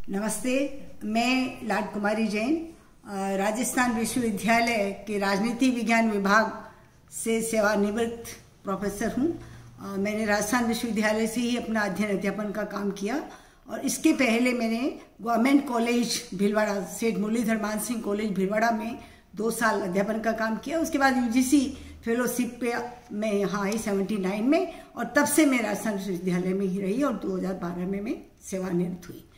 नमस्ते, मैं लाड कुमारी जैन राजस्थान विश्वविद्यालय के राजनीति विज्ञान विभाग से सेवानिवृत्त प्रोफेसर हूँ। मैंने राजस्थान विश्वविद्यालय से ही अपना अध्ययन अध्यापन का काम किया और इसके पहले मैंने गवर्नमेंट कॉलेज भीलवाड़ा, सेठ मुरलीधर मान सिंह कॉलेज भीलवाड़ा में 2 साल अध्यापन का काम किया। उसके बाद यूजीसी फेलोशिप पे मैं यहाँ आई 79 में और तब से मैं राजस्थान विश्वविद्यालय में ही रही और 2012 में मैं सेवानिवृत्त हुई।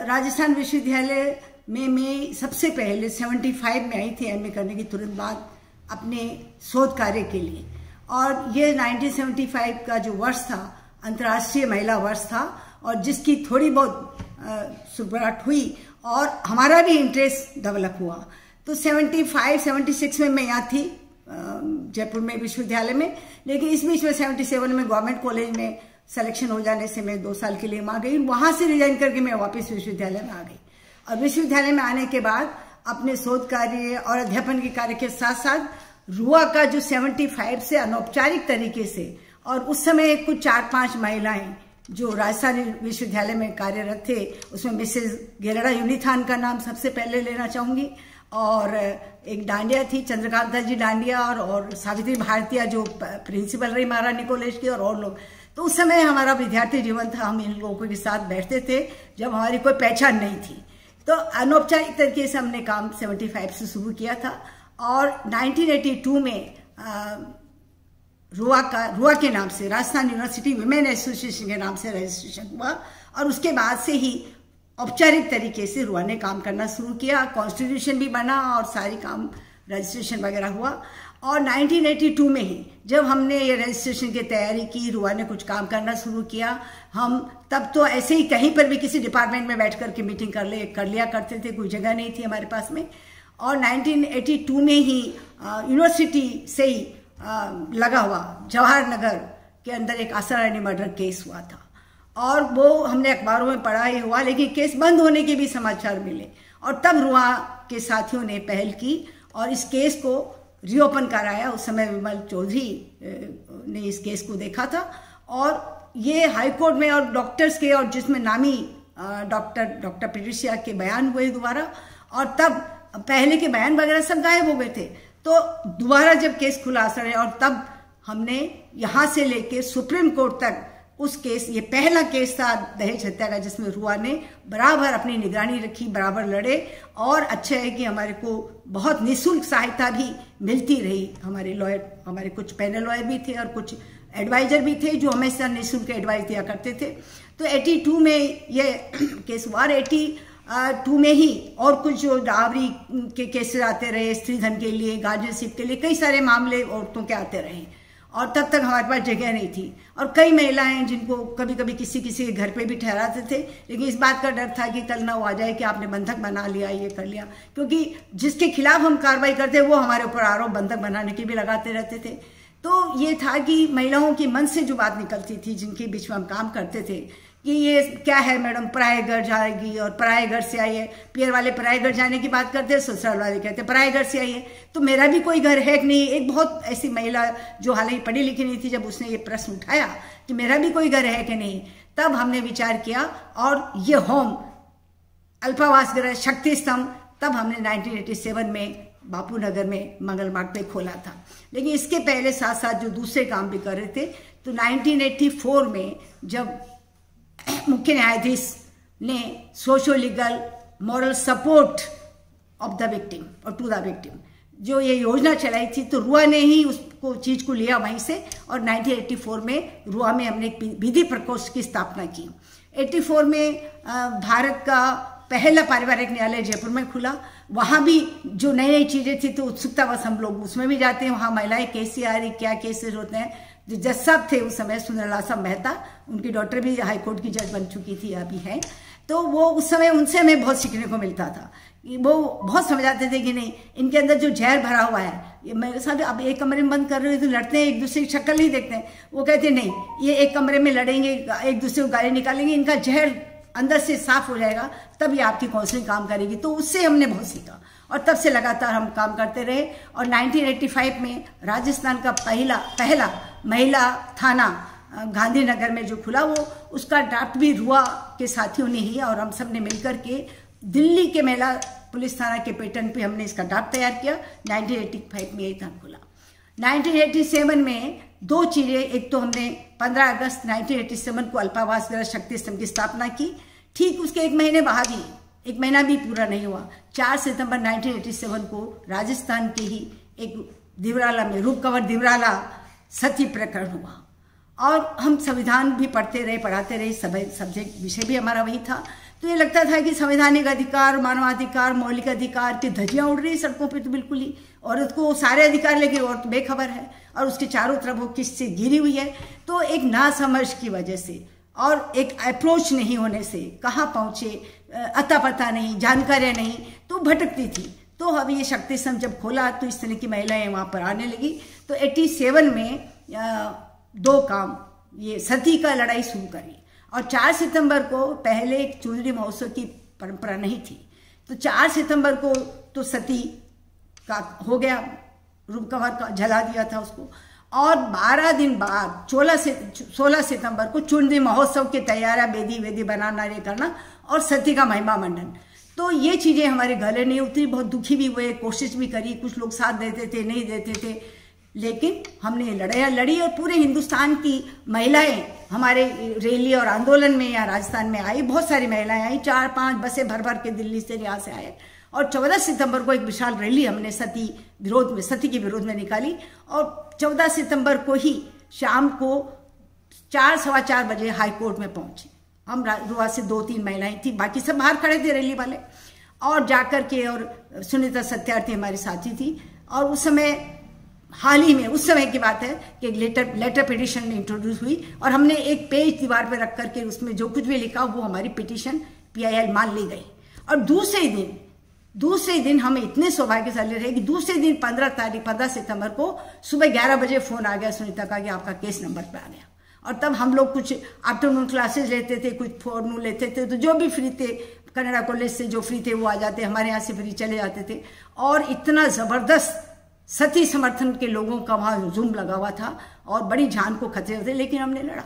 राजस्थान विश्वविद्यालय में मैं सबसे पहले 75 में आई थी एमए करने के तुरंत बाद अपने शोध कार्य के लिए, और ये 1975 का जो वर्ष था अंतर्राष्ट्रीय महिला वर्ष था और जिसकी थोड़ी बहुत सुबराहट हुई और हमारा भी इंटरेस्ट डेवलप हुआ। तो 75-76 में मैं यहाँ थी जयपुर में विश्वविद्यालय में, लेकिन इस बीच में 77 में गवर्नमेंट कॉलेज में सिलेक्शन हो जाने से मैं 2 साल के लिए वहां गई। वहां से रिजाइन करके मैं वापस विश्वविद्यालय में आ गई और विश्वविद्यालय में आने के बाद अपने शोध कार्य और अध्यापन के कार्य के साथ साथ रुआ का जो 75 से अनौपचारिक तरीके से, और उस समय कुछ 4-5 महिलाएं जो राजस्थान विश्वविद्यालय में कार्यरत थे, उसमें मिसेस गेरड़ा यूनिथान का नाम सबसे पहले लेना चाहूंगी, और एक डांडिया थी चंद्रकांता जी डांडिया, और सावित्री भारतीय जो प्रिंसिपल रही महारानी कॉलेज की, और लोग। तो उस समय हमारा विद्यार्थी जीवन था, हम इन लोगों के साथ बैठते थे जब हमारी कोई पहचान नहीं थी। तो अनौपचारिक तरीके से हमने काम 75 से शुरू किया था और 1982 में रुआ के नाम से राजस्थान यूनिवर्सिटी विमेन एसोसिएशन के नाम से रजिस्ट्रेशन हुआ और उसके बाद से ही औपचारिक तरीके से रुआ ने काम करना शुरू किया। कॉन्स्टिट्यूशन भी बना और सारी काम रजिस्ट्रेशन वगैरह हुआ। और 1982 में ही जब हमने ये रजिस्ट्रेशन की तैयारी की, रुआ ने कुछ काम करना शुरू किया। हम तब तो ऐसे ही कहीं पर भी किसी डिपार्टमेंट में बैठ करके मीटिंग कर लिया करते थे, कोई जगह नहीं थी हमारे पास में। और 1982 में ही यूनिवर्सिटी से ही लगा हुआ जवाहर नगर के अंदर एक आशा रानी मर्डर केस हुआ था और वो हमने अखबारों में पढ़ा ही हुआ, लेकिन केस बंद होने के भी समाचार मिले। और तब रुआ के साथियों ने पहल की और इस केस को रीओपन कराया। उस समय विमल चौधरी ने इस केस को देखा था और ये हाईकोर्ट में और डॉक्टर्स के, और जिसमें नामी डॉक्टर पेट्रिशिया के बयान हुए दोबारा, और तब पहले के बयान वगैरह सब गायब हो गए थे। तो दोबारा जब केस खुला असर, और तब हमने यहाँ से लेके सुप्रीम कोर्ट तक उस केस, ये पहला केस था दहेज हत्या का जिसमें रुआ ने बराबर अपनी निगरानी रखी, बराबर लड़े। और अच्छा है कि हमारे को बहुत निःशुल्क सहायता भी मिलती रही। हमारे लॉयर, हमारे कुछ पैनल लॉयर भी थे और कुछ एडवाइजर भी थे जो हमेशा निःशुल्क एडवाइस दिया करते थे। तो 82 में ये केस हुआ। 82 में ही और कुछ जो डावरी के केसेस आते रहे, स्त्रीधन के लिए, गार्जियनशिप के लिए, कई सारे मामले औरतों के आते रहे और तब तक हमारे पास जगह नहीं थी। और कई महिलाएं जिनको कभी कभी किसी के घर पे भी ठहराते थे, लेकिन इस बात का डर था कि कल ना वो आ जाए कि आपने बंधक बना लिया, ये कर लिया, क्योंकि जिसके खिलाफ हम कार्रवाई करते वो हमारे ऊपर आरोप बंधक बनाने के भी लगाते रहते थे। तो ये था कि महिलाओं के मन से जो बात निकलती थी, जिनके बीच में हम काम करते थे, कि ये क्या है मैडम, पराये घर जाएगी और पराये घर से आई है। पियर वाले पराये घर जाने की बात करते हैं, ससुराल वाले कहते हैं पराये घर से आई है। तो मेरा भी कोई घर है कि नहीं। एक बहुत ऐसी महिला जो हालांकि पढ़ी लिखी नहीं थी, जब उसने ये प्रश्न उठाया कि मेरा भी कोई घर है कि नहीं, तब हमने विचार किया और ये होम अल्पावास गृह शक्ति स्तंभ तब हमने 1987 में बापू नगर में मंगल मार्ग पे खोला था। लेकिन इसके पहले साथ साथ जो दूसरे काम भी कर रहे थे। तो 1984 में जब मुख्य न्यायाधीश ने socio legal moral support of the victim और टू द विक्टिम जो ये योजना चलाई थी, तो रुआ ने ही उसको चीज को लिया वहीं से, और 1984 में रुआ में हमने एक विधि प्रकोष्ठ की स्थापना की। 84 में भारत का पहला पारिवारिक न्यायालय जयपुर में खुला। वहां भी जो नई नई चीजें थी तो उत्सुकता बस हम लोग उसमें भी जाते हैं। वहां महिलाएं कैसे आ रही, क्या केसेस होते हैं। जो जज साहब थे उस समय सुंदरलाल मेहता, उनकी डॉटर भी हाईकोर्ट की जज बन चुकी थी, अभी है। तो वो उस समय उनसे हमें बहुत सीखने को मिलता था। वो बहुत समझाते थे कि नहीं, इनके अंदर जो जहर भरा हुआ है, ये मेरे साथ अब एक कमरे में बंद कर रहे हो तो लड़ते हैं, एक दूसरे की शक्ल नहीं देखते हैं। वो कहते नहीं, ये एक कमरे में लड़ेंगे, एक दूसरे को गाली निकालेंगे, इनका जहर अंदर से साफ हो जाएगा, तब ये आपकी काउंसलिंग काम करेगी। तो उससे हमने बहुत सीखा और तब से लगातार हम काम करते रहे। और 1985 में राजस्थान का पहला महिला थाना गांधीनगर में जो खुला वो उसका ड्राफ्ट भी रुआ के साथियों ने ही और हम सब ने मिलकर के दिल्ली के महिला पुलिस थाना के पैटर्न पे हमने इसका ड्राफ्ट तैयार किया। 1985 में ये था खुला। 1987 में दो चीज़ें, एक तो हमने 15 अगस्त 1987 को अल्पावास गृह शक्ति स्तंभ की स्थापना की। ठीक उसके एक महीने बाद ही, एक महीना भी पूरा नहीं हुआ, 4 सितंबर 1987 को राजस्थान के ही एक दिवराला में, रूप कंवर दिवराला सती प्रकरण हुआ। और हम संविधान भी पढ़ते रहे, पढ़ाते रहे, सब्जेक्ट विषय भी हमारा वही था। तो ये लगता था कि संवैधानिक अधिकार, मानवाधिकार, मौलिक अधिकार की धज्जियां उड़ रही सड़कों पे, तो बिल्कुल ही औरत को सारे अधिकार, लेकिन औरत बेखबर है और उसके चारों तरफ वो किससे घिरी हुई है। तो एक नासमझ की वजह से और एक अप्रोच नहीं होने से कहाँ पहुँचे अता पता नहीं, जानकारियाँ नहीं, तो भटकती थी। तो अब ये शक्ति स्तंभ जब खोला तो इस तरह की महिलाएं वहाँ पर आने लगी। तो 87 में दो काम, ये सती का लड़ाई शुरू करी और 4 सितंबर को, पहले एक चुनरी महोत्सव की परंपरा नहीं थी, तो 4 सितंबर को तो सती का हो गया, रूप कंवर का जला दिया था उसको। और 12 दिन बाद 16 सितंबर को चुनरी महोत्सव की तैयारियां, वेदी बनाना, ये करना और सती का महिमा मंडन। तो ये चीज़ें हमारे गले नहीं उतरी, बहुत दुखी भी हुए, कोशिश भी करी, कुछ लोग साथ देते थे, नहीं देते थे, लेकिन हमने लड़ाइयाँ लड़ी और पूरे हिंदुस्तान की महिलाएं हमारे रैली और आंदोलन में यहाँ राजस्थान में आई। बहुत सारी महिलाएं आई, 4-5 बसें भर भर के दिल्ली से यहाँ से आए और 14 सितंबर को एक विशाल रैली हमने सती के विरोध में निकाली। और 14 सितंबर को ही शाम को 4-4:15 बजे हाई कोर्ट में पहुंचे। हम रुआ से 2-3 महिलाएं थी, बाकी सब बाहर खड़े थे रैली वाले। और जाकर के, और सुनीता सत्यार्थी हमारी साथी थी, और उस समय हाल ही में, उस समय की बात है कि लेटर पिटिशन इंट्रोड्यूस हुई और हमने एक पेज दीवार पर रख करके उसमें जो कुछ भी लिखा वो हमारी पिटिशन PIL मान ली गई। और दूसरे दिन हम इतने सौभाग्यशाली रहे कि दूसरे दिन 15 सितंबर को सुबह 11 बजे फोन आ गया सुनीता का कि आपका केस नंबर पे आ गया। और तब हम लोग कुछ आफ्टरनून क्लासेस लेते थे, कुछ फोरनून लेते थे, तो जो भी फ्री थे कनाडा कॉलेज से जो फ्री थे वो आ जाते, हमारे यहाँ से फ्री चले जाते थे। और इतना जबरदस्त सती समर्थन के लोगों का वहाँ हुजूम लगा हुआ था और बड़ी जान को खतरे होते, लेकिन हमने लड़ा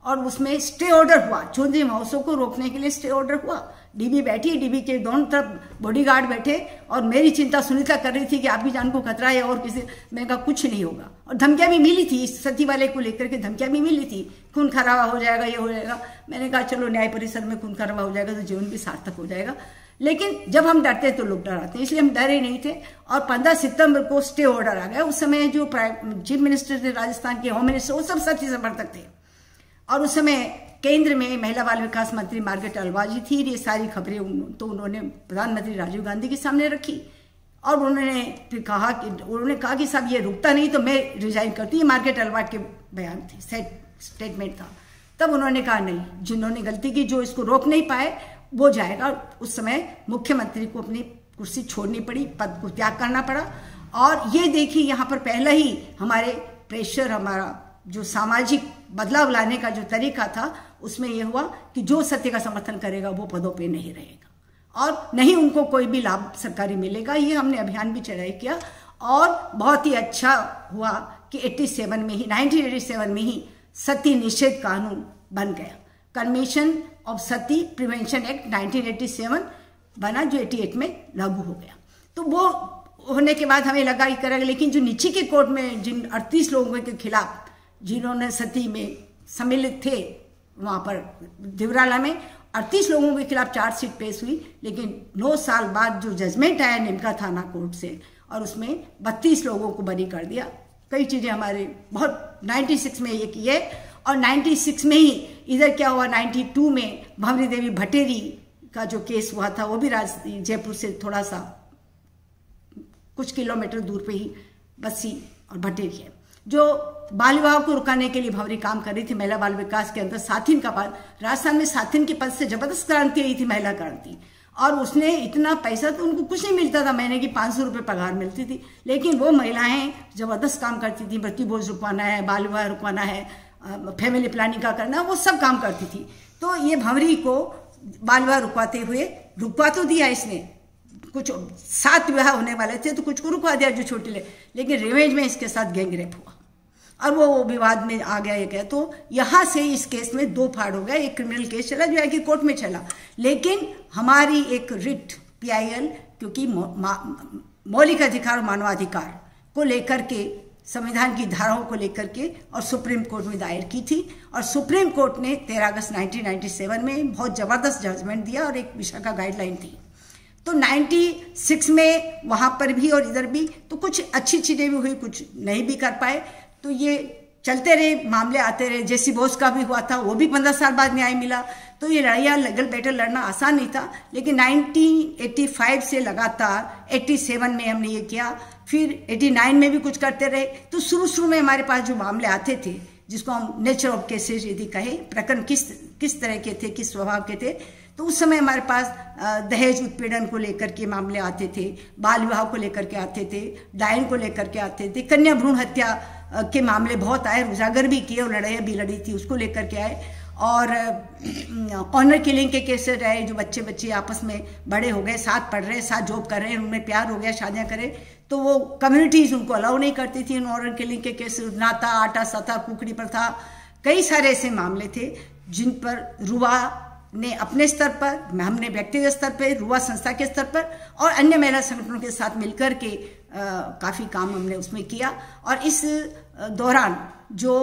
और उसमें स्टे ऑर्डर हुआ। चुनरी महोत्सव को रोकने के लिए स्टे ऑर्डर हुआ। डीबी बैठी, डीबी के दोनों तरफ बॉडीगार्ड बैठे और मेरी चिंता सुनीता कर रही थी कि आपकी जान को खतरा है और किसी, मैंने कहा कुछ नहीं होगा। और धमकियां भी मिली थी, सती वाले को लेकर के धमकियां भी मिली थी, खून खराबा हो जाएगा, ये हो जाएगा। मैंने कहा चलो न्याय परिसर में खून खराबा हो जाएगा तो जीवन भी सार्थक हो जाएगा। लेकिन जब हम डरते तो लोग डराते, इसलिए हम डरे नहीं थे। और 15 सितंबर को स्टे ऑर्डर आ गया। उस समय जो चीफ मिनिस्टर थे राजस्थान के, होम मिनिस्टर, वो सब सती समर्थक थे। और उस समय केंद्र में महिला बाल विकास मंत्री मार्गरेट अलवाजी थी। ये सारी खबरें तो उन्होंने प्रधानमंत्री राजीव गांधी के सामने रखी और उन्होंने फिर कहा कि साहब ये रुकता नहीं तो मैं रिजाइन करती। ये मार्गरेट अलवाज के बयान थे, स्टेटमेंट था। तब उन्होंने कहा नहीं, जिन्होंने गलती की, जो इसको रोक नहीं पाए वो जाएगा। उस समय मुख्यमंत्री को अपनी कुर्सी छोड़नी पड़ी, पद को त्याग करना पड़ा। और ये देखिए यहाँ पर पहला ही हमारे प्रेशर, हमारा जो सामाजिक बदलाव लाने का जो तरीका था, उसमें यह हुआ कि जो सत्य का समर्थन करेगा वो पदों पे नहीं रहेगा और नहीं उनको कोई भी लाभ सरकारी मिलेगा। ये हमने अभियान भी चढ़ाई किया और बहुत ही अच्छा हुआ कि 1987 में ही सती निषेध कानून बन गया। Convention of Sati prevention act 1987 बना, जो 88 में लागू हो गया। तो वो होने के बाद हमें लगा कि करेगा, लेकिन जो नीचे के कोर्ट में जिन 38 लोगों के खिलाफ जिन्होंने सती में सम्मिलित थे, वहाँ पर दिवराला में 38 लोगों के खिलाफ चार्जशीट पेश हुई। लेकिन 9 साल बाद जो जजमेंट आया निमका थाना कोर्ट से, और उसमें 32 लोगों को बरी कर दिया। कई चीज़ें हमारे बहुत 96 में ये किए और 96 में ही इधर क्या हुआ, 92 में भंवरी देवी भटेरी का जो केस हुआ था, वो भी जयपुर से थोड़ा सा कुछ किलोमीटर दूर पे ही बस्सी और भटेरी है, जो बाल विवाह को रुकाने के लिए भंवरी काम कर रही थी। महिला बाल विकास के अंदर साथिन का पद, राजस्थान में साथिन के पद से जबरदस्त क्रांति आई थी, महिला क्रांति। और उसने इतना पैसा, तो उनको कुछ नहीं मिलता था, महीने की 500 रुपये पगार मिलती थी, लेकिन वो महिलाएं जबरदस्त काम करती थी। मृत्यु बोझ रुकवाना है, बाल विवाह रुकवाना है, फैमिली प्लानिंग का करना, वो सब काम करती थी। तो ये भंवरी को बाल विवाह रुकवा तो दिया इसने, कुछ 7 विवाह होने वाले थे तो कुछ को रुकवा दिया जो छोटे ले, लेकिन रिवेंज में इसके साथ गैंग रेप हुआ और वो विवाद में आ गया। एक है तो यहाँ से इस केस में 2 फाड़ हो गया। एक क्रिमिनल केस चला जो है कि कोर्ट में चला, लेकिन हमारी एक रिट PIL, क्योंकि मौलिक अधिकार और मानवाधिकार को लेकर के, संविधान की धाराओं को लेकर के, और सुप्रीम कोर्ट में दायर की थी। और सुप्रीम कोर्ट ने 13 अगस्त 1997 में बहुत ज़बरदस्त जजमेंट दिया और एक विशाखा गाइडलाइन थी। तो 96 में वहाँ पर भी और इधर भी तो कुछ अच्छी चीज़ें भी हुई, कुछ नहीं भी कर पाए। तो ये चलते रहे, मामले आते रहे। जेसी बोस का भी हुआ था, वो भी 15 साल बाद न्याय मिला। तो ये लड़ाइयाँ, लीगल बैटल लड़ना आसान नहीं था, लेकिन 1985 से लगातार 87 में हमने ये किया, फिर 89 में भी कुछ करते रहे। तो शुरू में हमारे पास जो मामले आते थे, जिसको हम नेचर ऑफ केसेज यदि कहें, प्रकरण किस तरह के थे, किस स्वभाव के थे, तो उस समय हमारे पास दहेज उत्पीड़न को लेकर के मामले आते थे, बाल विवाह को लेकर के आते थे, डायन को लेकर के आते थे, कन्या भ्रूण हत्या के मामले बहुत आए, उजागर भी किए और लड़ाइयाँ भी लड़ी थी, उसको लेकर के आए। और ऑनर किलिंग के केसेस रहे, जो बच्चे आपस में बड़े हो गए, साथ पढ़ रहे हैं, साथ जॉब कर रहे हैं, उनमें प्यार हो गया, शादियाँ करें, तो वो कम्युनिटीज़ उनको अलाउ नहीं करती थी। ऑनर किलिंग के केसेस, नाता, आटा, सता, कुकड़ी प्रथा, कई सारे ऐसे मामले थे जिन पर रुआ ने अपने स्तर पर, हमने व्यक्तिगत स्तर पर, रुआ संस्था के स्तर पर और अन्य महिला संगठनों के साथ मिलकर के काफ़ी काम हमने उसमें किया। और इस दौरान जो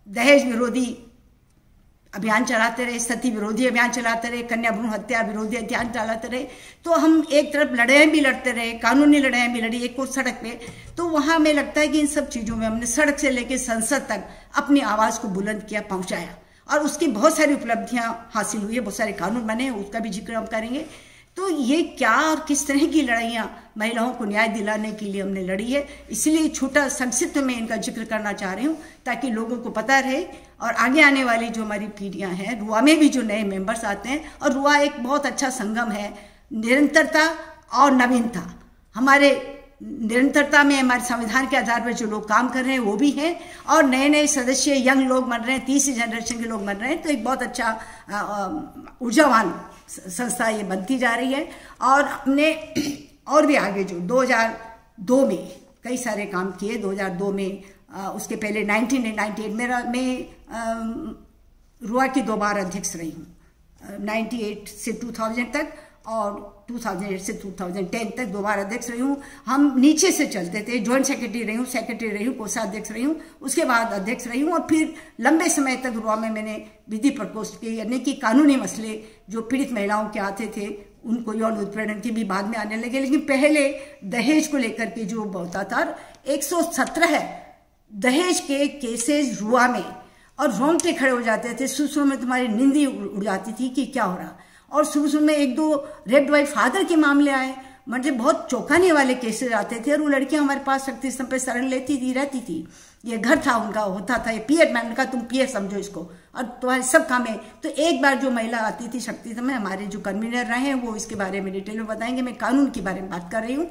दहेज विरोधी अभियान चलाते रहे, सती विरोधी अभियान चलाते रहे, कन्या भ्रूण हत्या विरोधी अभियान चलाते रहे, तो हम एक तरफ लड़ाइयाँ भी लड़ते रहे, कानूनी लड़ाइयाँ भी लड़ी, एक और सड़क पे। तो वहाँ हमें लगता है कि इन सब चीज़ों में हमने सड़क से लेकर संसद तक अपनी आवाज़ को बुलंद किया, पहुँचाया, और उसकी बहुत सारी उपलब्धियां हासिल हुई है, बहुत सारे कानून बने हैं, उसका भी जिक्र हम करेंगे। तो ये क्या और किस तरह की लड़ाइयाँ महिलाओं को न्याय दिलाने के लिए हमने लड़ी है, इसलिए छोटा संक्षिप्त में इनका जिक्र करना चाह रही हूँ ताकि लोगों को पता रहे। और आगे आने वाली जो हमारी पीढ़ियाँ हैं, रुआ में भी जो नए मेंबर्स आते हैं, और रुआ एक बहुत अच्छा संगम है, निरंतरता और नवीनता। हमारे निरंतरता में हमारे संविधान के आधार पर जो लोग काम कर रहे हैं वो भी हैं, और नए नए सदस्य, यंग लोग बन रहे हैं, तीसरी जनरेशन के लोग बन रहे हैं। तो एक बहुत अच्छा ऊर्जावान संस्था ये बनती जा रही है। और हमने और भी आगे जो 2002 में कई सारे काम किए, 2002 में, उसके पहले 1998 में रुआ की 2 बार अध्यक्ष रही हूँ, 98 से 2000 तक, और 2008 से 2010 तक 2 बार अध्यक्ष रही हूँ। हम नीचे से चलते थे, जॉइंट सेक्रेटरी रही हूँ, कोषाध्यक्ष रही हूँ, उसके बाद अध्यक्ष रही हूँ, और फिर लंबे समय तक रुआ में मैंने विधि प्रकोष्ठ के, यानी कि कानूनी मसले जो पीड़ित महिलाओं के आते थे, उनको यौन उत्पीड़न की भी बाद में आने लगे, लेकिन पहले दहेज को लेकर के जो होता था, 117 दहेज के केसेस रुआ में, और रोंगटे खड़े हो जाते थे। शुरू में तुम्हारी नींद ही उड़ जाती थी कि क्या हो रहा। और शुरू में 1-2 रेप्ड बाय फादर के मामले आए, मतलब बहुत चौंकाने वाले केसेस आते थे, और वो लड़कियां हमारे पास शक्ति स्तंभ पे शरण लेती थी, रहती थी। ये घर था उनका, होता था ये पीएफ, मैंने कहा तुम पीएफ समझो इसको, और तुम्हारे सब काम है। तो एक बार जो महिला आती थी शक्ति स्तंभ में, हमारे जो कन्वीनर रहे हैं वो इसके बारे में डिटेल में बताएंगे, मैं कानून के बारे में बात कर रही हूँ।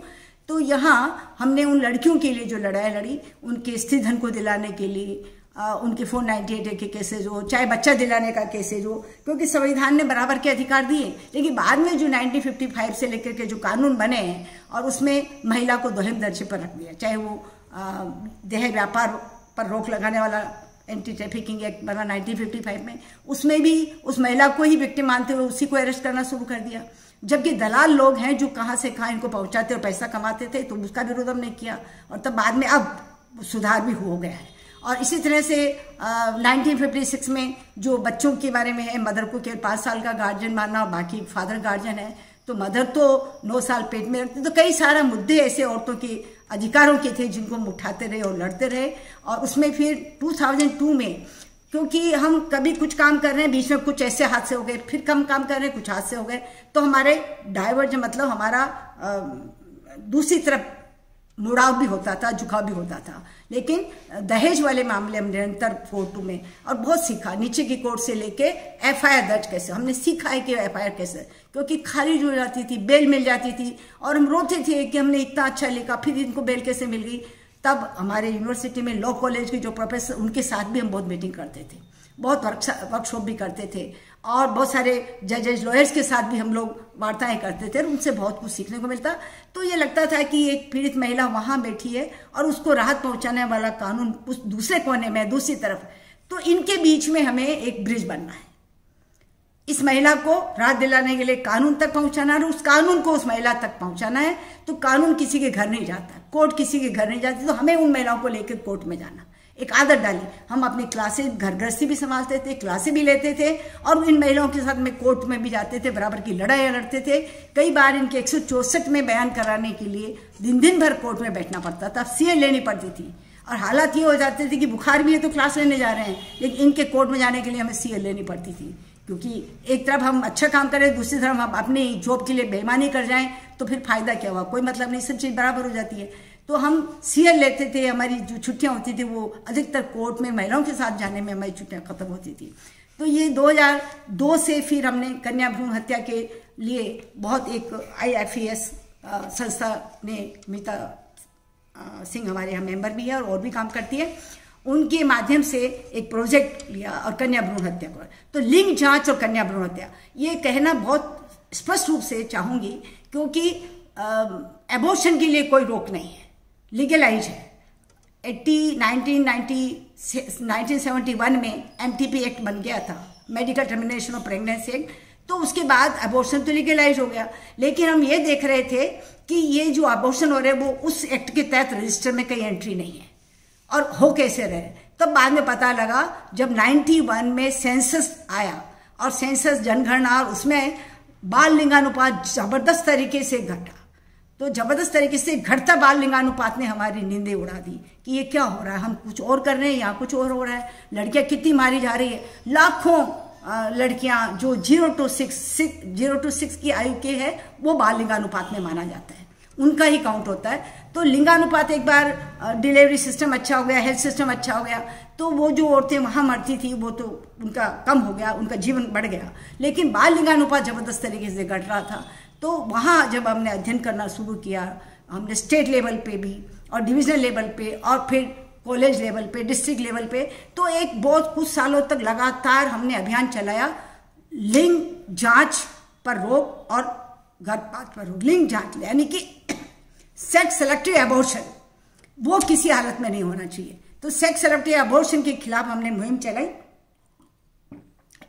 तो यहाँ हमने उन लड़कियों के लिए जो लड़ाई लड़ी, उनके स्त्री धन को दिलाने के लिए, उनके 498 के केसेज हो, चाहे बच्चा दिलाने का केसेज हो, क्योंकि संविधान ने बराबर के अधिकार दिए। लेकिन बाद में जो 1955 से लेकर के जो कानून बने हैं, और उसमें महिला को दोहरे दर्जे पर रख दिया, चाहे वो दहेज व्यापार पर रोक लगाने वाला एंटी ट्रैफिकिंग एक्ट बना 1955 में, उसमें भी उस महिला को ही विक्टिम मानते हुए उसी को अरेस्ट करना शुरू कर दिया। जबकि दलाल लोग हैं जो कहाँ से कहाँ इनको पहुँचाते और पैसा कमाते थे, तो उसका विरोध हमने किया, और तब बाद में अब सुधार भी हो गया है। और इसी तरह से 1956 में जो बच्चों के बारे में है, मदर को केवल 5 साल का गार्जियन मानना और बाकी फादर गार्जियन है, तो मदर तो 9 साल पेट में रखती। तो कई सारे मुद्दे ऐसे औरतों के अधिकारों के थे जिनको हम उठाते रहे और लड़ते रहे। और उसमें फिर 2002 में, क्योंकि हम कभी कुछ काम कर रहे हैं, बीच में कुछ ऐसे हादसे हो गए, फिर कम काम कर रहे हैं, कुछ हादसे हो गए, तो हमारे डाइवर्ज, मतलब हमारा दूसरी तरफ मुड़ाव भी होता था, झुकाव भी होता था। लेकिन दहेज वाले मामले हम निरंतर कोर्टों में, और बहुत सीखा, नीचे की कोर्ट से लेके एफआईआर दर्ज कैसे, हमने सीखा है कि एफआईआर कैसे, क्योंकि खारिज हो जाती थी, बेल मिल जाती थी, और हम रोते थे कि हमने इतना अच्छा लिखा, फिर इनको बेल कैसे मिल गई। तब हमारे यूनिवर्सिटी में लॉ कॉलेज के जो प्रोफेसर, उनके साथ भी हम बहुत मीटिंग करते थे, बहुत वर्कशॉप भी करते थे, और बहुत सारे जजेस लॉयर्स के साथ भी हम लोग वार्ताएं करते थे और उनसे बहुत कुछ सीखने को मिलता। तो ये लगता था कि एक पीड़ित महिला वहां बैठी है और उसको राहत पहुंचाने वाला कानून उस दूसरे कोने में, दूसरी तरफ, तो इनके बीच में हमें एक ब्रिज बनना है। इस महिला को राहत दिलाने के लिए कानून तक पहुंचाना है, उस कानून को उस महिला तक पहुंचाना है। तो कानून किसी के घर नहीं जाता, कोर्ट किसी के घर नहीं जाती, तो हमें उन महिलाओं को लेकर कोर्ट में जाना। एक आदत डाली, हम अपनी क्लासेस, घर गृहस्थी भी संभालते थे, क्लासें भी लेते थे और इन महिलाओं के साथ में कोर्ट में भी जाते थे, बराबर की लड़ाई लड़ते थे। कई बार इनके 164 में बयान कराने के लिए दिन भर कोर्ट में बैठना पड़ता था, सीएल लेनी पड़ती थी और हालात ये हो जाते थे कि बुखार भी है तो क्लास लेने जा रहे हैं, लेकिन इनके कोर्ट में जाने के लिए हमें सीएल लेनी पड़ती थी। क्योंकि एक तरफ हम अच्छा काम करें, दूसरी तरफ हम अपनी जॉब के लिए बेईमानी कर जाएं तो फिर फायदा क्या हुआ, कोई मतलब नहीं, सब चीज़ बराबर हो जाती है। तो हम सीएल लेते थे, हमारी जो छुट्टियां होती थी वो अधिकतर कोर्ट में महिलाओं के साथ जाने में हमारी छुट्टियां खत्म होती थी। तो ये 2002 से फिर हमने कन्या भ्रूण हत्या के लिए बहुत एक IFES संस्था ने, मीता सिंह हमारे यहाँ मेंबर भी है और भी काम करती है, उनके माध्यम से एक प्रोजेक्ट लिया और कन्या भ्रूण हत्या को। तो लिंग जांच और कन्या भ्रूण हत्या, ये कहना बहुत स्पष्ट रूप से चाहूंगी क्योंकि एबॉर्शन के लिए कोई रोक नहीं है, लीगलाइज है। 1971 में MTP एक्ट बन गया था, medical termination of pregnancy act, तो उसके बाद अबॉर्शन तो लीगलाइज हो गया। लेकिन हम ये देख रहे थे कि ये जो अबॉर्शन हो रहे हैं वो उस एक्ट के तहत रजिस्टर में कहीं एंट्री नहीं है और हो कैसे रहे। तब बाद में पता लगा जब 91 में सेंसस आया और सेंसस जनगणना, और उसमें बाल लिंगानुपात जबरदस्त तरीके से घटा। तो जबरदस्त तरीके से घटता बाल लिंगानुपात ने हमारी नींदें उड़ा दी कि ये क्या हो रहा है, हम कुछ और कर रहे हैं, यहाँ कुछ और हो रहा है। लड़कियां कितनी मारी जा रही है, लाखों लड़कियां जो 0 to 6 की आयु के है वो बाल लिंगानुपात में माना जाता है, उनका ही काउंट होता है। तो लिंगानुपात एक बार डिलीवरी सिस्टम अच्छा हो गया, हेल्थ सिस्टम अच्छा हो गया, तो वो जो औरतें वहां मरती थी वो तो उनका कम हो गया, उनका जीवन बढ़ गया। लेकिन बाल लिंगानुपात जबरदस्त तरीके से घट रहा था। तो वहाँ जब हमने अध्ययन करना शुरू किया, हमने स्टेट लेवल पे भी और डिविजनल लेवल पे और फिर कॉलेज लेवल पे, डिस्ट्रिक्ट लेवल पे, तो एक बहुत कुछ सालों तक लगातार हमने अभियान चलाया लिंग जांच पर रोक और गर्भपात पर रोक। लिंग जांच यानी कि सेक्स सेलेक्टिव एबॉर्शन, वो किसी हालत में नहीं होना चाहिए। तो सेक्स सेलेक्टिव एबॉर्शन के खिलाफ हमने मुहिम चलाई।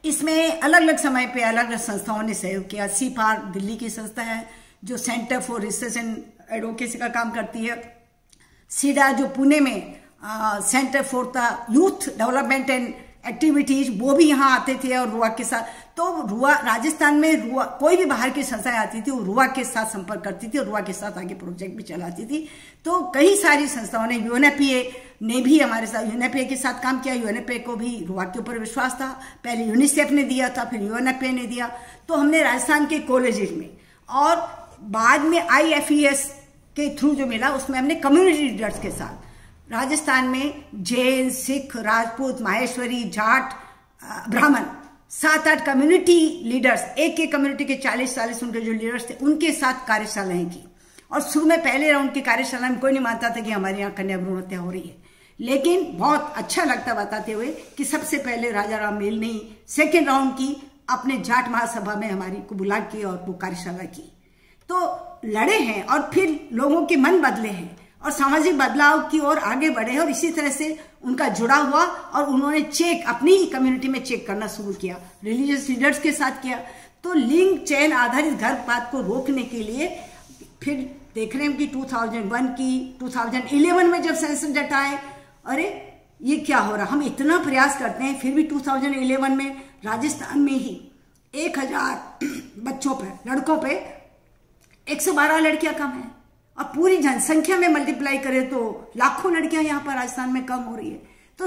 इसमें अलग अलग समय पे अलग अलग संस्थाओं ने सहयोग किया। CFAR दिल्ली की संस्था है जो centre for research and advocacy का काम करती है। सीडा जो पुणे में centre for the youth development and activities, वो भी यहाँ आते थे और रुआ के साथ। तो रुआ, राजस्थान में रुआ, कोई भी बाहर की संस्थाएं आती थी वो रुआ के साथ संपर्क करती थी और रुआ के साथ आगे प्रोजेक्ट भी चलाती थी। तो कई सारी संस्थाओं ने, UNFPA ने भी हमारे साथ, UNFPA के साथ काम किया। UNFPA को भी रुआ के ऊपर विश्वास था, पहले UNICEF ने दिया था, फिर UNFPA ने दिया। तो हमने राजस्थान के कॉलेजेस में और बाद में IFES के थ्रू जो मिला उसमें हमने कम्युनिटी लीडर्स के साथ, राजस्थान में जैन, सिख, राजपूत, माहेश्वरी, जाट, ब्राह्मण, 7-8 कम्युनिटी लीडर्स, एक कम्युनिटी के 40-40 उनके जो लीडर्स थे उनके साथ कार्यशालाएं की। और शुरू में पहले राउंड की कार्यशाला में कोई नहीं मानता था कि हमारे यहाँ कन्या भ्रूण हत्या हो रही है, लेकिन बहुत अच्छा लगता बताते हुए कि सबसे पहले राजा राम मेल ने सेकेंड राउंड की अपने जाट महासभा में हमारी को बुला के और वो कार्यशाला की। तो लड़े हैं और फिर लोगों के मन बदले हैं और सामाजिक बदलाव की ओर आगे बढ़े हैं और इसी तरह से उनका जुड़ा हुआ और उन्होंने चेक अपनी ही कम्युनिटी में चेक करना शुरू किया, रिलीजियस लीडर्स के साथ किया। तो लिंग चयन आधारित गर्भपात को रोकने के लिए फिर देख रहे हैं कि 2001 की 2011 में जब सेंसस डाटा आए, अरे ये क्या हो रहा, हम इतना प्रयास करते हैं फिर भी 2011 में राजस्थान में ही 1000 बच्चों पर, लड़कों पे 112 लड़कियां कम है और पूरी जनसंख्या में मल्टीप्लाई करें तो लाखों लड़कियां यहाँ पर राजस्थान में कम हो रही है। तो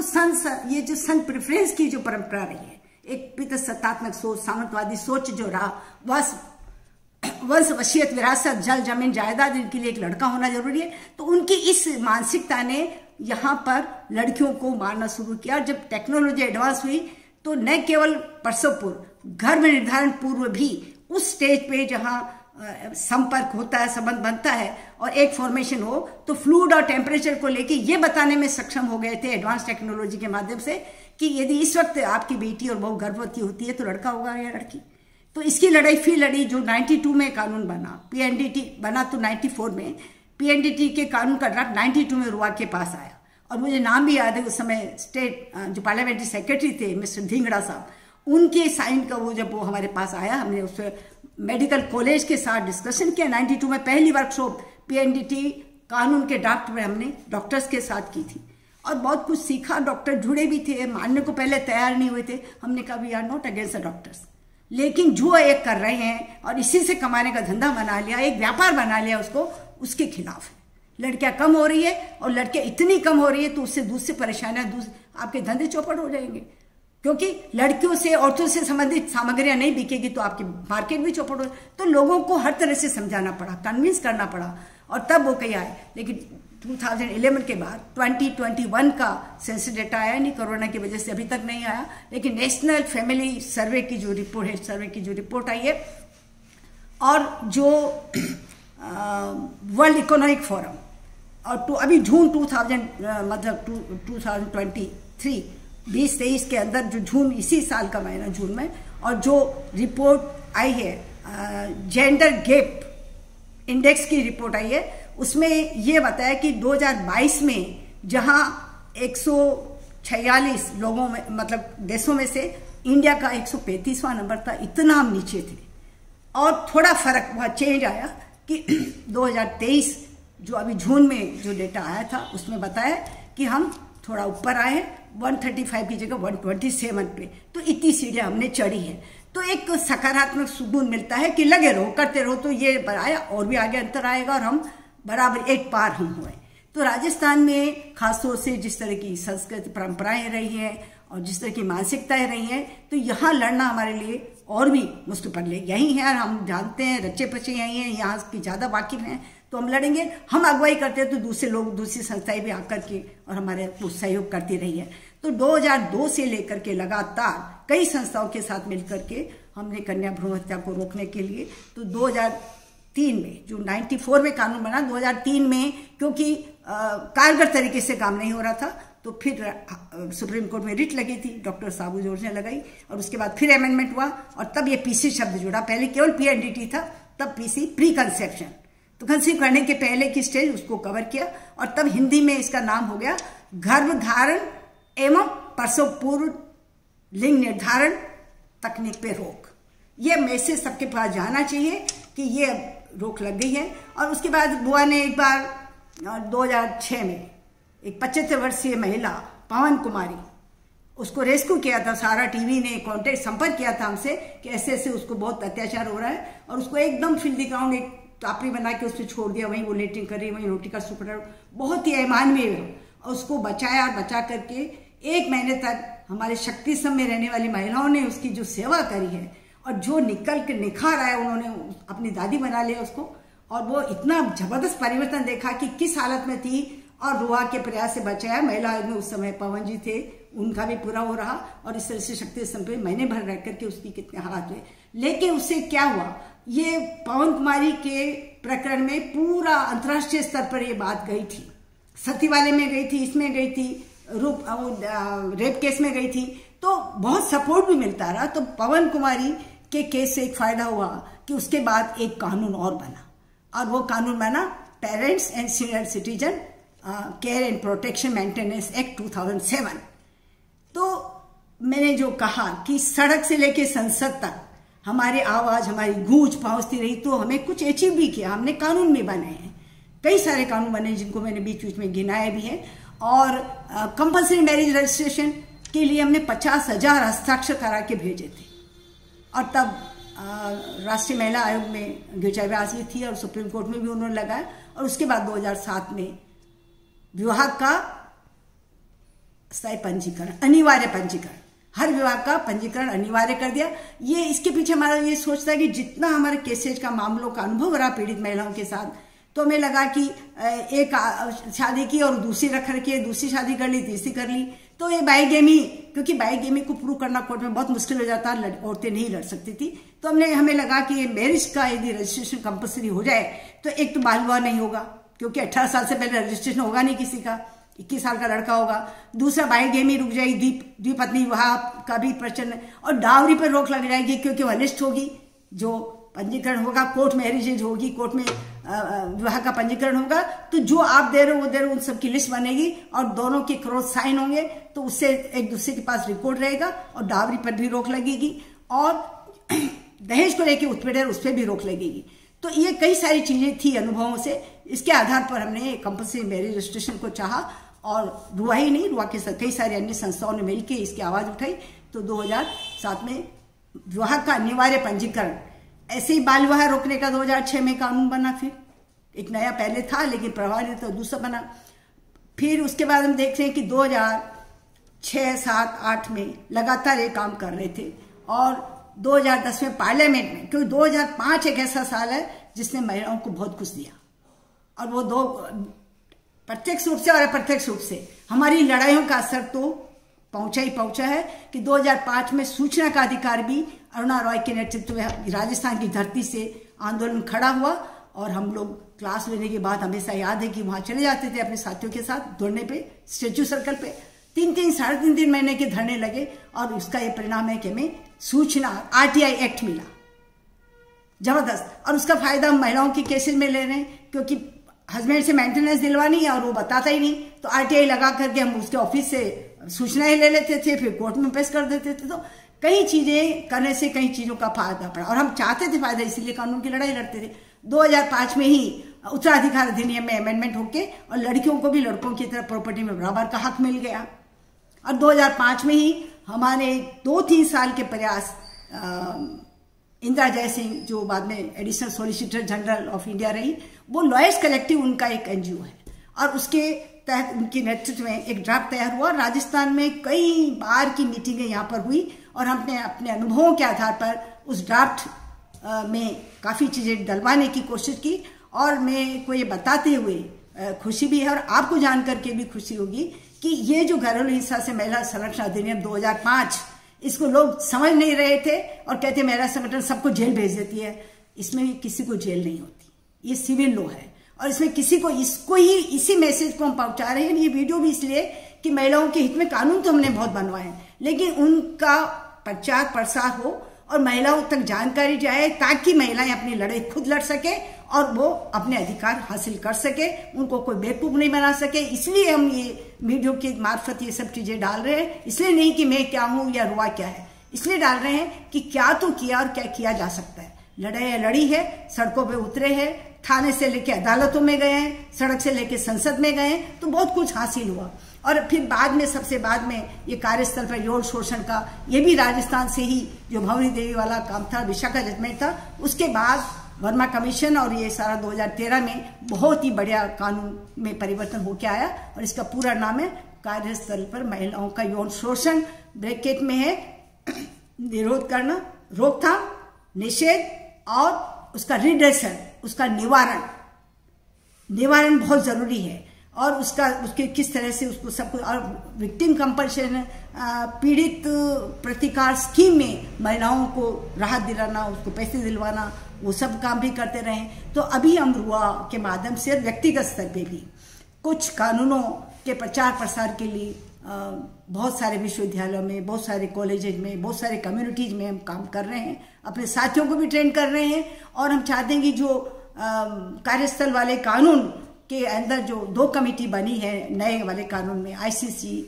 ये जो सन प्रेफरेंस की जो परंपरा रही है, एक पितृसत्तात्मक सोच, सामंतवादी सोच जो रहा, वंश वसीयत, विरासत, जल जमीन जायदाद, इनके लिए एक लड़का होना जरूरी है। तो उनकी इस मानसिकता ने यहाँ पर लड़कियों को मारना शुरू किया। और जब टेक्नोलॉजी एडवांस हुई तो न केवल प्रसव पूर्व, गर्भ निर्धारण पूर्व भी उस स्टेज पे जहाँ संपर्क होता है, संबंध बनता है और एक फॉर्मेशन हो, तो फ्लूइड और टेम्परेचर को लेके ये बताने में सक्षम हो गए थे एडवांस टेक्नोलॉजी के माध्यम से कि यदि इस वक्त आपकी बेटी और बहू गर्भवती होती है तो लड़का होगा या लड़की। तो इसकी लड़ाई फिर लड़ी, जो 92 में कानून बना, पीएनडीटी बना तो 94 में, पीएनडीटी के कानून का ड्राफ्ट 92 में रुआ के पास आया। और मुझे नाम भी याद है, उस समय स्टेट जो पार्लियामेंट्री सेक्रेटरी थे मिस्टर धिंगड़ा साहब, उनके साइन का वो जब वो हमारे पास आया, हमने उस मेडिकल कॉलेज के साथ डिस्कशन किया। 92 में पहली वर्कशॉप पीएनडीटी कानून के ड्राफ्ट में हमने डॉक्टर्स के साथ की थी और बहुत कुछ सीखा। डॉक्टर जुड़े भी थे, मानने को पहले तैयार नहीं हुए थे। हमने कहा we are not against the doctors, लेकिन जो एक कर रहे हैं और इसी से कमाने का धंधा बना लिया, एक व्यापार बना लिया उसको, उसके खिलाफ है। लड़कियां कम हो रही है और लड़कियां इतनी कम हो रही है तो उससे दूसरी परेशानियां, आपके धंधे चौपट हो जाएंगे, क्योंकि लड़कियों से औरतों से संबंधित सामग्रियां नहीं बिकेगी तो आपकी मार्केट भी चौपट हो। तो लोगों को हर तरह से समझाना पड़ा, कन्विंस करना पड़ा और तब वो कहीं आए। लेकिन 2011 के बाद 2021 का सेंसस डेटा आया नहीं, कोरोना की वजह से अभी तक नहीं आया, लेकिन नेशनल फैमिली सर्वे की जो रिपोर्ट है, सर्वे की जो रिपोर्ट आई है और जो वर्ल्ड इकोनॉमिक फोरम और अभी जून 2023 2023 के अंदर, जो जून इसी साल का महीना जून में, और जो रिपोर्ट आई है जेंडर गैप इंडेक्स की रिपोर्ट आई है, उसमें ये बताया कि 2022 में जहां 146 लोगों में, मतलब देशों में से इंडिया का 135वां नंबर था, इतना हम नीचे थे। और थोड़ा फर्क हुआ, चेंज आया कि 2023 जो अभी जून में जो डेटा आया था उसमें बताया कि हम थोड़ा ऊपर आए, 135 की जगह 127 पे। तो इतनी सीढ़ियां हमने चढ़ी है। तो एक सकारात्मक सुकून मिलता है कि लगे रहो, करते रहो, तो ये आया और भी आगे अंतर आएगा और हम बराबर एक पार हम हुए। तो राजस्थान में खासतौर से जिस तरह की संस्कृति परंपराएं रही हैं और जिस तरह की मानसिकताएं रही हैं, तो यहाँ लड़ना हमारे लिए और भी मुश्किल पड़ रही। यही है और हम जानते हैं, रच्चे पचे यही हैं, यहाँ की ज़्यादा वाकिफ हैं, तो हम लड़ेंगे। हम अगुवाई करते हैं तो दूसरे लोग, दूसरी संस्थाएं भी आकर के और हमारे सहयोग करती रही है। तो 2002 से लेकर के लगातार कई संस्थाओं के साथ मिलकर के हमने कन्या भ्रूण हत्या को रोकने के लिए, तो 2003 में जो 94 में कानून बना, 2003 में क्योंकि कारगर तरीके से काम नहीं हो रहा था तो फिर सुप्रीम कोर्ट में रिट लगी थी, डॉक्टर साबू जोर ने लगाई और उसके बाद फिर अमेंडमेंट हुआ और तब ये पीसी शब्द जुड़ा। पहले केवल पीएनडीटी था, तब पीसी प्री कंसेप्शन, तो कंसीव करने के पहले की स्टेज उसको कवर किया और तब हिंदी में इसका नाम हो गया गर्भधारण एवं प्रसव पूर्व लिंग निर्धारण तकनीक पे रोक। ये मैसेज सबके पास जाना चाहिए कि ये रोक लग गई है। और उसके बाद बुआ ने एक बार 2006 में एक 75 वर्षीय महिला पवन कुमारी, उसको रेस्क्यू किया था, सारा टीवी ने कांटेक्ट संपर्क किया था हमसे कि ऐसे ऐसे उसको बहुत अत्याचार हो रहा है और उसको एकदम फील्ड ग्राउंड एक टापरी बना के उस पर छोड़ दिया, वहीं वो लेटिंग कर रही, वहीं रोटी का सुपड़ा, बहुत ही अमानवीय है। और उसको बचाया और बचा करके 1 महीने तक हमारे शक्ति सम में रहने वाली महिलाओं ने उसकी जो सेवा करी है और जो निकल के निखार आया, उन्होंने अपनी दादी बना लिया उसको और वो इतना जबरदस्त परिवर्तन देखा कि किस हालत में थी और रुआ के प्रयास से बचाया। महिला आयोग में उस समय पवन जी थे, उनका भी पूरा हो रहा और इस तरह से शक्ति सम पे महीने भर रह करके उसकी कितने हालात हुए। लेकिन उससे क्या हुआ, ये पवन कुमारी के प्रकरण में पूरा अंतर्राष्ट्रीय स्तर पर ये बात गई थी, सतीवाले में गई थी, इसमें गई थी, रेप केस में गई थी, तो बहुत सपोर्ट भी मिलता रहा। तो पवन कुमारी के केस से एक फायदा हुआ कि उसके बाद एक कानून और बना और वो कानून बना parents and senior citizen care and protection maintenance act 2007। तो मैंने जो कहा कि सड़क से लेके संसद तक हमारी आवाज, हमारी गूंज पहुंचती रही, तो हमें कुछ अचीव भी किया, हमने कानून भी बने हैं, कई सारे कानून बने जिनको मैंने बीच बीच में गिनाए भी हैं। और कंपल्सरी मैरिज रजिस्ट्रेशन के लिए हमने 50,000 हस्ताक्षर करा के भेजे थे और तब राष्ट्रीय महिला आयोग में गिरिजा व्यास भी थी और सुप्रीम कोर्ट में भी उन्होंने लगाया। और उसके बाद 2007 में विवाह का स्थायी पंजीकरण, अनिवार्य पंजीकरण, हर विवाह का पंजीकरण अनिवार्य कर दिया। ये इसके पीछे हमारा ये सोचता है कि जितना हमारे केसेज का मामलों का अनुभव रहा पीड़ित महिलाओं के साथ, तो हमें लगा कि एक शादी की और दूसरी रख रखी है, दूसरी शादी कर ली, तीसरी कर ली, तो तो ये बाइगेमी, क्योंकि बाइगेमी को प्रूव करना कोर्ट में बहुत मुश्किल हो जाता, औरतें नहीं लड़ सकती थी, तो हमें लगा कि ये मैरिज का यदि रजिस्ट्रेशन कंपल्सरी हो जाए तो एक तो बाल विवाह नहीं होगा, क्योंकि 18 साल से पहले रजिस्ट्रेशन होगा नहीं किसी का, 21 साल का लड़का होगा। दूसरा, बाइगेमी रुक जाएगी, द्विपत्नी विवाह का भी प्रचलन, और डावरी पर रोक लग जाएगी, क्योंकि वह लिस्ट होगी, जो पंजीकरण होगा, कोर्ट मैरिजेज होगी, कोर्ट में विवाह का पंजीकरण होगा, तो जो आप दे रहे हो वो दे रहे हो, उन सबकी लिस्ट बनेगी और दोनों के क्रॉस साइन होंगे, तो उससे एक दूसरे के पास रिकॉर्ड रहेगा, और डावरी पर भी रोक लगेगी, और दहेज को लेकर उत्पीड़न उस पर भी रोक लगेगी। तो ये कई सारी चीजें थी अनुभवों से, इसके आधार पर हमने कंपल्सरी मैरिज रजिस्ट्रेशन को चाहा, और रुआ ही नहीं, रुआ के साथ कई सारी अन्य संस्थाओं ने मिलकर इसकी आवाज उठाई। तो 2007 में विवाह का अनिवार्य पंजीकरण, ऐसे ही बाल विवाह रोकने का 2006 में कानून बना, फिर एक नया पहले था लेकिन प्रभावी तो दूसरा बना। फिर उसके बाद हम देख रहे हैं कि 2006, 7, 8 में लगातार ये काम कर रहे थे, और 2010 में पार्लियामेंट में, क्योंकि 2005 एक ऐसा साल है जिसने महिलाओं को बहुत कुछ दिया, और वो दो प्रत्यक्ष रूप से और अप्रत्यक्ष रूप से हमारी लड़ाइयों का असर तो पहुंचा ही पहुंचा है, कि 2005 में सूचना का अधिकार भी अरुणा रॉय के नेतृत्व में राजस्थान की धरती से आंदोलन खड़ा हुआ, और हम लोग क्लास लेने के बाद हमेशा याद है कि वहां चले जाते थे अपने साथियों के साथ दौड़ने पे, स्टेच्यू सर्कल पे, 3-3, 3.5 महीने के धरने लगे, और उसका ये परिणाम है कि हमें सूचना RTI एक्ट मिला, जबरदस्त। और उसका फायदा हम महिलाओं के केसेस में ले रहे हैं, क्योंकि हस्बैंड से मेंटेनेंस दिलवानी है और वो बताता ही नहीं, तो RTI लगा करके हम उसके ऑफिस से सूचनाएं ले लेते थे, फिर कोर्ट में पेश कर देते थे। तो कई चीजें करने से कई चीजों का फायदा पड़ा, और हम चाहते थे फायदा, इसीलिए कानून की लड़ाई लड़ते थे। 2005 में ही उत्तराधिकार अधिनियम में अमेंडमेंट होके, और लड़कियों को भी लड़कों की तरह प्रॉपर्टी में बराबर का हक मिल गया। और 2005 में ही हमारे 2-3 साल के प्रयास, इंदिरा जयसिंह जो बाद में additional solicitor general of India रही, वो लॉयर्स कलेक्टिव उनका एक NGO है, और उसके तहत उनके नेतृत्व में एक ड्राफ्ट तैयार हुआ। राजस्थान में कई बार की मीटिंगें यहाँ पर हुई, और हमने अपने अनुभवों के आधार पर उस ड्राफ्ट में काफ़ी चीज़ें डलवाने की कोशिश की, और मेरे को ये बताते हुए खुशी भी है, और आपको जान करके भी खुशी होगी कि ये जो घरेलू हिंसा से महिला संरक्षण अधिनियम 2005, इसको लोग समझ नहीं रहे थे और कहते महिला संगठन सबको जेल भेज देती है। इसमें किसी को जेल नहीं होती, ये सिविल लॉ है, और इसमें किसी को, इसको ही, इसी मैसेज को हम पहुंचा रहे हैं। ये वीडियो भी इसलिए कि महिलाओं के हित में कानून तो हमने बहुत बनवाए हैं, लेकिन उनका प्रचार प्रसार हो और महिलाओं तक जानकारी जाए, ताकि महिलाएं अपनी लड़ाई खुद लड़ सके और वो अपने अधिकार हासिल कर सके, उनको कोई बेवकूफ नहीं बना सके। इसलिए हम ये वीडियो के मार्फत ये सब चीजें डाल रहे हैं, इसलिए नहीं कि मैं क्या हूं या रुआ क्या है, इसलिए डाल रहे हैं कि क्या तो किया और क्या किया जा सकता है। लड़ाई लड़ी है, सड़कों पे उतरे हैं, थाने से लेके अदालतों में गए हैं, सड़क से लेके संसद में गए हैं, तो बहुत कुछ हासिल हुआ। और फिर बाद में, सबसे बाद में, ये कार्यस्थल पर यौन शोषण का, ये भी राजस्थान से ही जो भवनी देवी वाला काम था, विशाखा जजमेंट था, उसके बाद वर्मा कमीशन, और ये सारा 2013 में बहुत ही बढ़िया कानून में परिवर्तन होके आया, और इसका पूरा नाम है कार्यस्थल पर महिलाओं का यौन शोषण, ब्रैकेट में है निरोध करना, रोकथाम, निषेध और उसका रिड्रेसल, उसका निवारण बहुत जरूरी है, और उसके किस तरह से उसको सब कुछ, और विक्टिम कंपल्सन, पीड़ित प्रतिकार स्कीम में महिलाओं को राहत दिलाना, उसको पैसे दिलवाना, वो सब काम भी करते रहे। तो अभी हम रुआ के माध्यम से व्यक्तिगत स्तर पे भी कुछ कानूनों के प्रचार प्रसार के लिए बहुत सारे विश्वविद्यालयों में, बहुत सारे कॉलेजेज में, बहुत सारे कम्युनिटीज में हम काम कर रहे हैं, अपने साथियों को भी ट्रेन कर रहे हैं। और हम चाहते हैं कि जो कार्यस्थल वाले कानून के अंदर जो 2 कमेटी बनी है नए वाले कानून में, ICC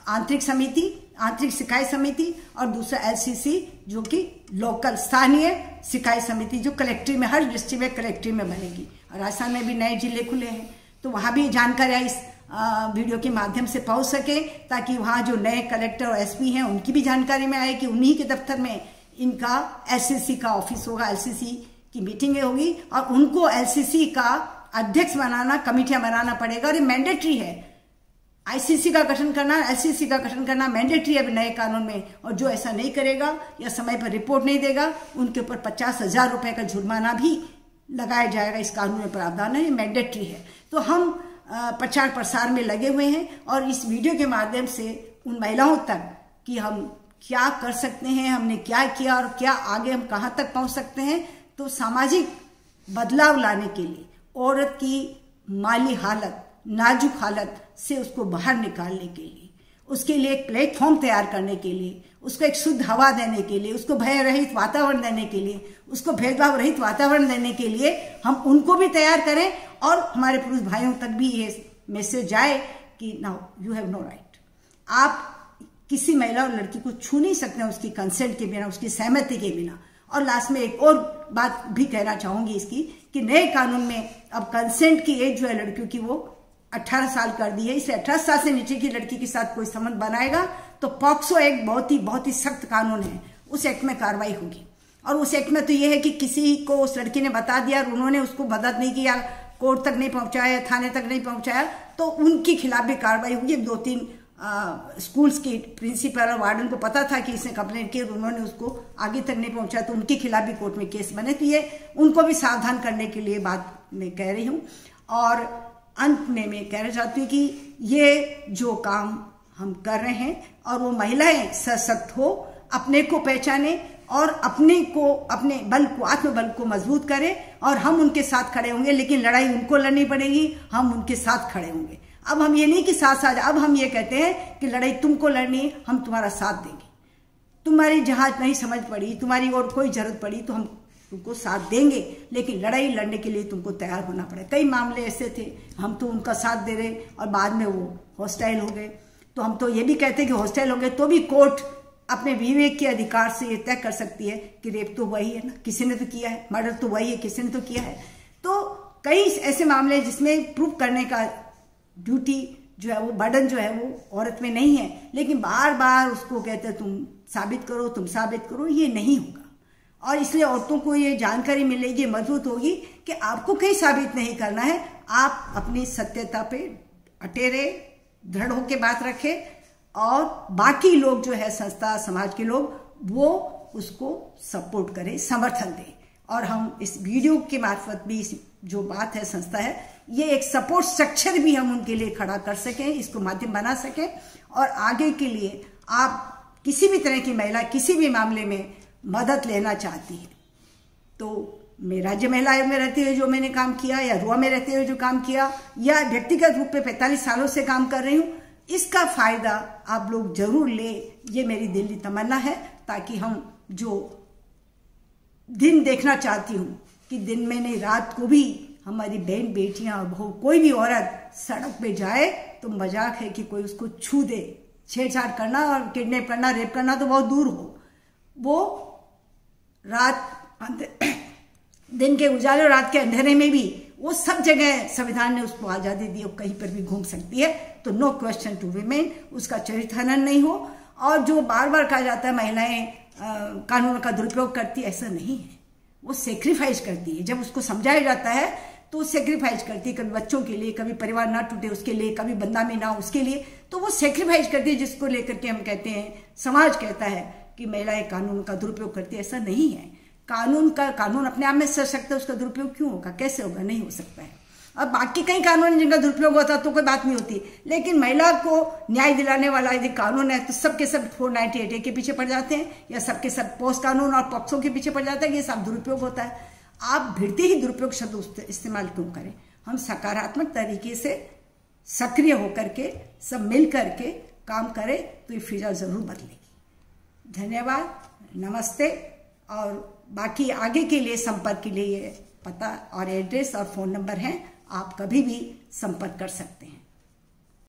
आंतरिक समिति, आंतरिक शिकाय समिति, और दूसरा LCC जो कि लोकल स्थानीय शिकाय समिति, जो कलेक्ट्री में, हर डिस्ट्रिक्ट में कलेक्ट्री में बनेगी। और राजस्थान में भी नए जिले खुले हैं, तो वहाँ भी जानकारी इस वीडियो के माध्यम से पहुंच सके, ताकि वहाँ जो नए कलेक्टर और SP हैं उनकी भी जानकारी में आए कि उन्हीं के दफ्तर में इनका LCC का ऑफिस होगा, LCC की मीटिंगें होगी, और उनको LCC का अध्यक्ष बनाना, कमेटियां बनाना पड़ेगा, और ये मैंडेटरी है। ICC का गठन करना, LCC का गठन करना मैंडेटरी है नए कानून में, और जो ऐसा नहीं करेगा या समय पर रिपोर्ट नहीं देगा, उनके ऊपर 50,000 रुपए का जुर्माना भी लगाया जाएगा। इस कानून में प्रावधान है, ये मैंडेटरी है। तो हम प्रचार प्रसार में लगे हुए हैं, और इस वीडियो के माध्यम से उन महिलाओं तक कि हम क्या कर सकते हैं, हमने क्या किया और क्या आगे हम कहाँ तक पहुँच सकते हैं। तो सामाजिक बदलाव लाने के लिए, औरत की माली हालत, नाजुक हालत से उसको बाहर निकालने के लिए, उसके लिए एक प्लेटफॉर्म तैयार करने के लिए, उसको एक शुद्ध हवा देने के लिए, उसको भय रहित वातावरण देने के लिए, उसको भेदभाव रहित वातावरण देने के लिए हम उनको भी तैयार करें और हमारे पुरुष भाइयों तक भी ये मैसेज जाए कि now you have no right. आप किसी महिला और लड़की को छू नहीं सकते हैं उसकी कंसेंट के बिना, उसकी सहमति के बिना। और लास्ट में एक और बात भी कहना चाहूंगी इसकी कि नए कानून में अब कंसेंट की एज जो है लड़कियों की वो 18 साल कर दी है। इसे 18 साल से नीचे की लड़की के साथ कोई संबंध बनाएगा तो पॉक्सो एक्ट बहुत ही सख्त कानून है, उस एक्ट में कार्रवाई होगी। और उस एक्ट में तो ये है कि किसी को उस लड़की ने बता दिया और उन्होंने उसको मदद नहीं किया, कोर्ट तक नहीं पहुंचाया, थाने तक नहीं पहुंचाया, तो उनके खिलाफ भी कार्रवाई होगी। 2-3 स्कूल्स की प्रिंसिपल और वार्डन को पता था कि इसने कंप्लेंट की और उन्होंने उसको आगे तक नहीं पहुंचाया, तो उनके खिलाफ भी कोर्ट में केस बने। तो ये उनको भी सावधान करने के लिए बात मैं कह रही हूँ। और अंत में मैं कहना चाहती हूँ कि ये जो काम हम कर रहे हैं और वो महिलाएं सशक्त हो, अपने को पहचाने और अपने बल को, आत्मबल को मजबूत करें और हम उनके साथ खड़े होंगे। लेकिन लड़ाई उनको लड़नी पड़ेगी, हम उनके साथ खड़े होंगे। अब हम ये नहीं कि साथ साथ, अब हम ये कहते हैं कि लड़ाई तुमको लड़नी है, हम तुम्हारा साथ देंगे। तुम्हारी जहां नहीं समझ पड़ी, तुम्हारी और कोई जरूरत पड़ी तो हम तुमको साथ देंगे, लेकिन लड़ाई लड़ने के लिए तुमको तैयार होना पड़े। कई मामले ऐसे थे, हम तो उनका साथ दे रहे और बाद में वो हॉस्टाइल हो गए। तो हम तो ये भी कहते हैं कि हॉस्टाइल हो गए तो भी कोर्ट अपने विवेक के अधिकार से ये तय कर सकती है कि रेप तो वही है ना, किसी ने तो किया है, मर्डर तो वही है, किसी ने तो किया है। तो कई ऐसे मामले जिसमें प्रूव करने का ड्यूटी जो है, वो बर्डन जो है वो औरत में नहीं है, लेकिन बार बार उसको कहते हैं तुम साबित करो, तुम साबित करो, ये नहीं होगा। और इसलिए औरतों को ये जानकारी मिलेगी, मजबूत होगी कि आपको कहीं साबित नहीं करना है, आप अपनी सत्यता पे अटे रहे, दृढ़ होकर बात रखें और बाकी लोग जो है, संस्था समाज के लोग, वो उसको सपोर्ट करें, समर्थन दें। और हम इस वीडियो के मार्फत भी जो बात है, संस्था है, ये एक सपोर्ट स्ट्रक्चर भी हम उनके लिए खड़ा कर सकें, इसको माध्यम बना सकें। और आगे के लिए आप किसी भी तरह की महिला किसी भी मामले में मदद लेना चाहती है तो मैं राज्य महिला आयोग में रहते हुए जो मैंने काम किया, या रुआ में रहते हुए जो काम किया, या व्यक्तिगत रूप में 45 सालों से काम कर रही हूँ, इसका फायदा आप लोग जरूर ले, ये मेरी दिली तमन्ना है। ताकि हम जो दिन देखना चाहती हूँ कि दिन में नहीं, रात को भी हमारी बहन बेटियां और बहू, कोई भी औरत सड़क पे जाए तो मजाक है कि कोई उसको छू दे। छेड़छाड़ करना और किडनैप करना, रेप करना तो बहुत दूर हो, वो दिन के उजाले और रात के अंधेरे में भी वो सब जगह संविधान ने उसको आजादी दी और कहीं पर भी घूम सकती है। तो नो क्वेश्चन टू विमेन, उसका चरित्र हनन नहीं हो। और जो बार बार कहा जाता है महिलाएं कानून का दुरुपयोग करती है, ऐसा नहीं है। वो सेक्रीफाइस करती है, जब उसको समझाया जाता है तो सेक्रीफाइस करती है, कभी बच्चों के लिए, कभी परिवार ना टूटे उसके लिए, कभी बदनामी ना हो उसके लिए, तो वो सेक्रीफाइस करती है। जिसको लेकर के हम कहते हैं, समाज कहता है कि महिलाएं कानून का दुरुपयोग करती है, ऐसा नहीं है। कानून अपने आप में सशक्त है, उसका दुरुपयोग क्यों होगा, कैसे होगा, नहीं हो सकता है। अब बाकी कई कानून जिनका दुरुपयोग होता तो कोई बात नहीं होती, लेकिन महिला को न्याय दिलाने वाला यदि कानून है तो सबके सब 498A के पीछे पड़ जाते हैं, या सबके सब पोस्ट कानून और पॉक्सो के पीछे पड़ जाता है कि ये सब दुरुपयोग होता है। आप भिड़ते ही दुरुपयोग शब्द इस्तेमाल क्यों करें? हम सकारात्मक तरीके से सक्रिय होकर के सब मिल करके काम करें तो ये फिजा जरूर बदलेगी। धन्यवाद, नमस्ते। और बाकी आगे के लिए संपर्क के लिए ये पता और एड्रेस और फोन नंबर हैं, आप कभी भी संपर्क कर सकते हैं।